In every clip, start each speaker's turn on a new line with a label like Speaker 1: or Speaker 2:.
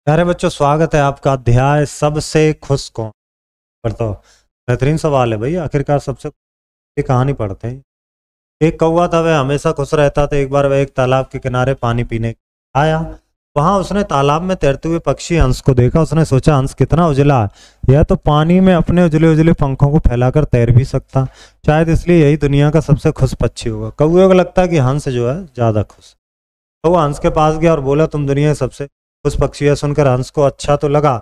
Speaker 1: प्यारे बच्चों, स्वागत है आपका। अध्याय सबसे खुश कौन। पढ़ता हो। बेहतरीन सवाल है भाई। आखिरकार सबसे ये कहानी पढ़ते हैं। एक कौवा था, वह हमेशा खुश रहता था। एक बार वह एक तालाब के किनारे पानी पीने आया। वहां उसने तालाब में तैरते हुए पक्षी हंस को देखा। उसने सोचा, हंस कितना उजला है, यह तो पानी में अपने उजले उजले पंखों को फैलाकर तैर भी सकता। शायद इसलिए यही दुनिया का सबसे खुश पक्षी होगा। कौवे को लगता है कि हंस जो है ज्यादा खुश। तो वो हंस के पास गया और बोला, तुम दुनिया के सबसे खुश पक्षी है। सुनकर हंस को अच्छा तो लगा,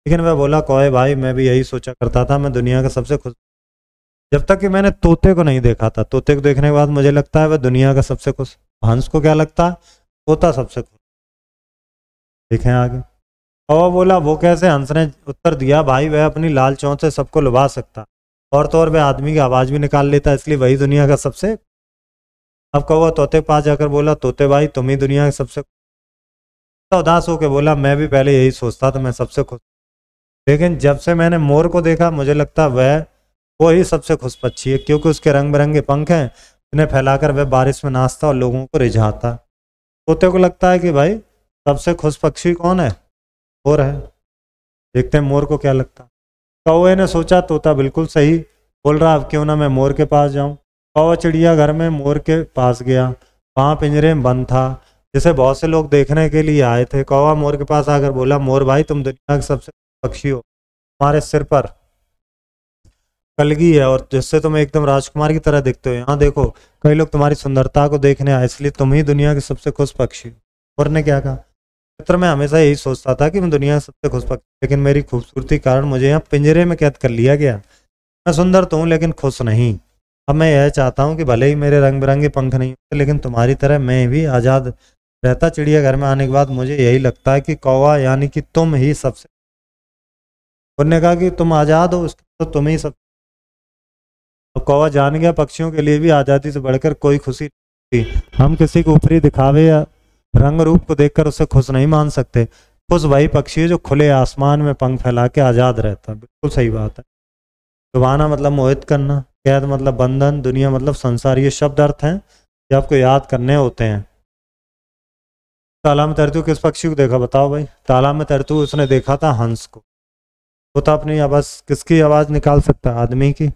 Speaker 1: लेकिन वह बोला, कौवे भाई, मैं भी यही सोचा करता था, मैं दुनिया का सबसे खुश, जब तक कि मैंने तोते को नहीं देखा था। तोते को देखने के बाद मुझे लगता है वह दुनिया का सबसे खुश। हंस को क्या लगता है? तोता सबसे खुश। देखें आगे। कौवा बोला, वो कैसे? हंस ने उत्तर दिया, भाई वह अपनी लाल चोंच से सबको लुभा सकता, और तो और वह आदमी की आवाज भी निकाल लेता, इसलिए वही दुनिया का सबसे। अब कौवा तोते के पास जाकर बोला, तोते भाई, तुम ही दुनिया के सबसे। तो उदास होकर बोला, मैं भी पहले यही सोचता था, मैं सबसे खुश, लेकिन जब से मैंने मोर को देखा मुझे लगता वह वो ही सबसे खुश पक्षी है, क्योंकि उसके रंग बिरंगे पंख हैं, इन्हें फैलाकर वह बारिश में नाचता और लोगों को रिझाता। तोते को लगता है कि भाई सबसे खुश पक्षी कौन है? मोर है। देखते हैं मोर को क्या लगता। कौवे ने सोचा, तोता बिल्कुल सही बोल रहा, अब क्यों ना मैं मोर के पास जाऊं। कौवा चिड़ियाघर में मोर के पास गया। वहां पिंजरे में बंद था, जिसे बहुत से लोग देखने के लिए आए थे। कौवा मोर के पास आकर बोला, मोर भाई, तुम दुनिया के सबसे पक्षी हो, तुम्हारे सिर पर कलगी है और जिससे तुम एकदम राजकुमार की तरह दिखते हो। यहाँ देखो, कई लोग तुम्हारी सुंदरता को देखने आए, इसलिए तुम ही दुनिया के सबसे खुश पक्षी हो। मोर ने क्या कहा? मित्र, मैं हमेशा यही सोचता था कि मैं दुनिया का सबसे खुश पक्षी, लेकिन मेरी खूबसूरती के कारण मुझे यहाँ पिंजरे में कैद कर लिया गया। मैं सुंदर तो हूँ लेकिन खुश नहीं। अब मैं यह चाहता हूँ कि भले ही मेरे रंग बिरंगे पंख नहीं होते, लेकिन तुम्हारी तरह मैं भी आजाद रहता। चिड़ियाघर में आने के बाद मुझे यही लगता है कि कौवा यानी कि तुम ही सबसे। उन्होंने कहा कि तुम आजाद हो, उसके तो तुम ही सब। तो कौवा जान गया, पक्षियों के लिए भी आजादी से बढ़कर कोई खुशी नहीं थी। हम किसी को ऊपरी दिखावे या रंग रूप को देखकर उसे खुश नहीं मान सकते। खुश वही पक्षी है जो खुले आसमान में पंख फैला के आजाद रहता है। बिल्कुल सही बात है। लुभाना मतलब मोहित करना, कैद मतलब बंधन, दुनिया मतलब संसार, ये शब्द अर्थ हैं जो आपको याद करने होते हैं। तालाब में तैरते हुए किस पक्षी को देखा? बताओ भाई। तालाब में तैरते हुए उसने देखा था हंस को। वो तो अपनी आवाज, किसकी आवाज निकाल सकता है? आदमी की।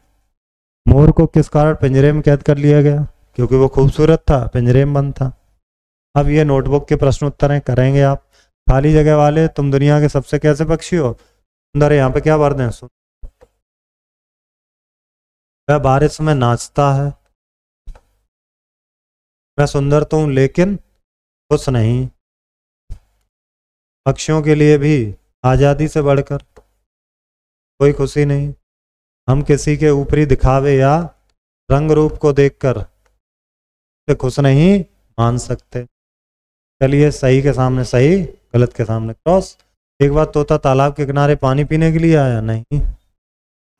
Speaker 1: मोर को किस कारण पिंजरे में कैद कर लिया गया? क्योंकि वो खूबसूरत था, पिंजरे में बंद था। अब ये नोटबुक के प्रश्न उत्तर हैं, करेंगे आप। खाली जगह वाले, तुम दुनिया के सबसे कैसे पक्षी हो? सुंदर, यहाँ पे क्या वर्ड है? वह बारिश में नाचता है। मैं सुंदर तो हूं लेकिन खुश नहीं। पक्षियों के लिए भी आजादी से बढ़कर कोई खुशी नहीं। हम किसी के ऊपरी दिखावे या रंग रूप को देखकर उसे खुश नहीं मान सकते। चलिए, सही के सामने सही, गलत के सामने क्रॉस। एक बार तोता तालाब के किनारे पानी पीने के लिए आया? नहीं।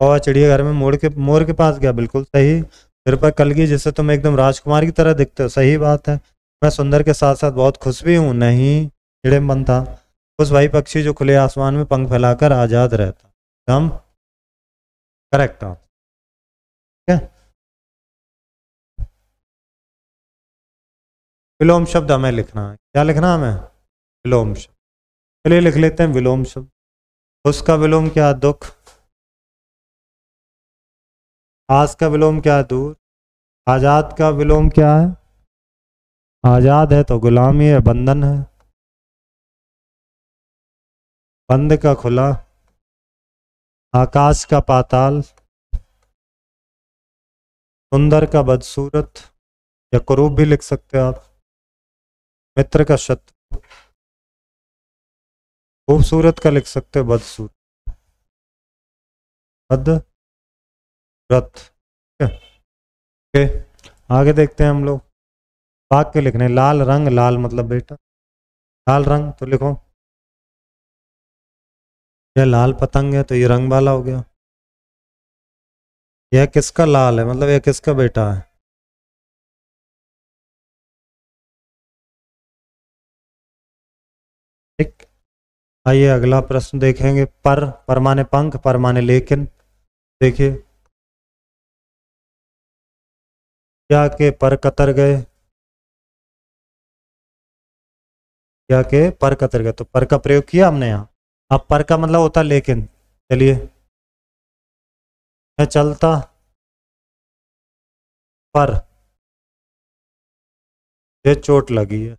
Speaker 1: और चिड़ियाघर में मोर के पास गया? बिल्कुल सही। सिर पर कलगी, जिससे तुम एकदम राजकुमार की तरह दिखते हो? सही बात है। मैं सुंदर के साथ साथ बहुत खुश भी हूँ? नहीं। चिड़ेमन था। उस वही पक्षी जो खुले आसमान में पंख फैलाकर आजाद रहता। हम करेक्ट हो। ठीक है। विलोम शब्द हमें लिखना है। क्या लिखना है हमें? विलोम शब्द। चलिए लिख लेते हैं विलोम शब्द। उसका विलोम क्या है? दुख। आस का विलोम क्या है? दूर। आजाद का विलोम क्या है? आजाद है तो गुलामी है, बंधन है। बंद का खुला। आकाश का पाताल। सुंदर का बदसूरत, या कुरूप भी लिख सकते हो आप। मित्र का शत्रु। खूबसूरत का लिख सकते हो बदसूरत, बदरत। ओके, आगे देखते हैं हम लोग। वाक्य लिखने। लाल रंग, लाल मतलब बेटा। लाल रंग तो लिखो, यह लाल पतंग है तो ये रंग वाला हो गया। यह किसका लाल है, मतलब यह किसका बेटा है? ठीक। आइए अगला प्रश्न देखेंगे। पर माने पंख, पर माने लेकिन। देखिए, क्या के पर कतर गए, या के पर का तरीका, तो पर का प्रयोग किया हमने यहाँ। अब पर का मतलब होता लेकिन। चलिए, मैं चलता पर ये चोट लगी है,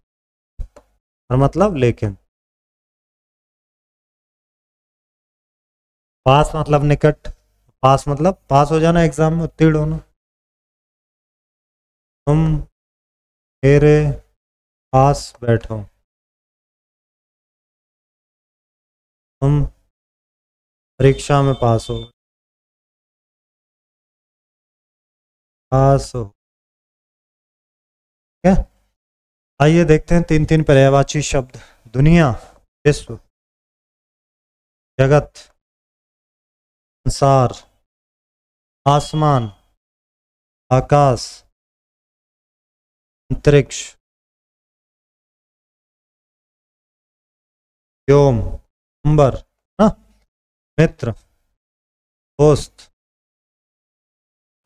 Speaker 1: और मतलब लेकिन। पास मतलब निकट, पास मतलब पास हो जाना, एग्जाम में उत्तीर्ण होना। तुम मेरे पास बैठो, तुम परीक्षा में पास हो, पास हो। क्या, आइए देखते हैं तीन तीन पर्यायवाची शब्द। दुनिया, विश्व, जगत, संसार, आसमान, आकाश, अंतरिक्ष, व्योम, अंबर, ना, मित्र, दोस्त,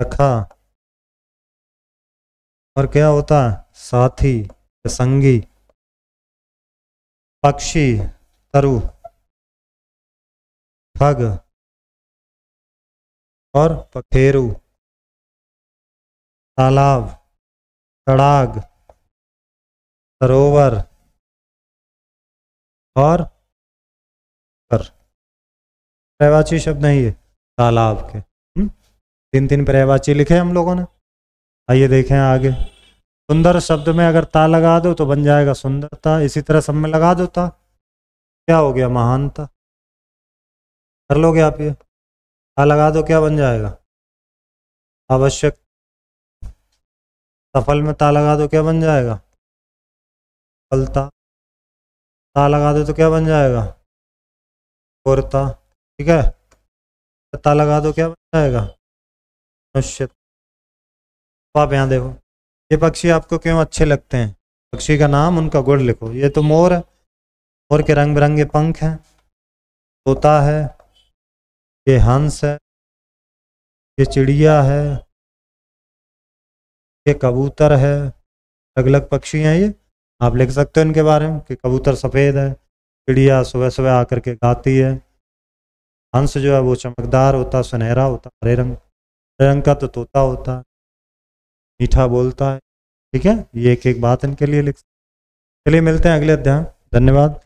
Speaker 1: सखा, और क्या होता है, साथी, संगी, पक्षी, तरु, ठग, और पखेरु, तालाब, तड़ाग, सरोवर, और कर। पर्यायवाची शब्द नहीं है तालाब के। तीन तीन पर्यायवाची लिखे हम लोगों ने। आइए देखें आगे। सुंदर शब्द में अगर ता लगा दो तो बन जाएगा सुंदरता, इसी तरह सब में लगा दो ता, क्या हो गया, महानता। कर लोगे आप ये, ता लगा दो क्या बन जाएगा, आवश्यक। सफल में ता लगा दो क्या बन जाएगा, सफलता। ता लगा दो तो क्या बन जाएगा, पूर्णता। ठीक है, ता लगा दो क्या बन जाएगा, मनुष्य। तो आप यहाँ देखो, ये पक्षी आपको क्यों अच्छे लगते हैं, पक्षी का नाम, उनका गुण लिखो। ये तो मोर है, मोर के रंग बिरंगे पंख हैं। तोता है, ये हंस है, ये चिड़िया है, ये कबूतर है। अलग अलग पक्षी हैं ये, आप लिख सकते हो इनके बारे में कि कबूतर सफ़ेद है, चिड़िया सुबह सुबह आकर के गाती है, हंस जो है वो चमकदार होता, सुनहरा होता, हरे रंग का तो तोता होता है, मीठा बोलता है। ठीक है, ये एक एक बात इनके लिए लिख। चलिए मिलते हैं अगले अध्याय। धन्यवाद।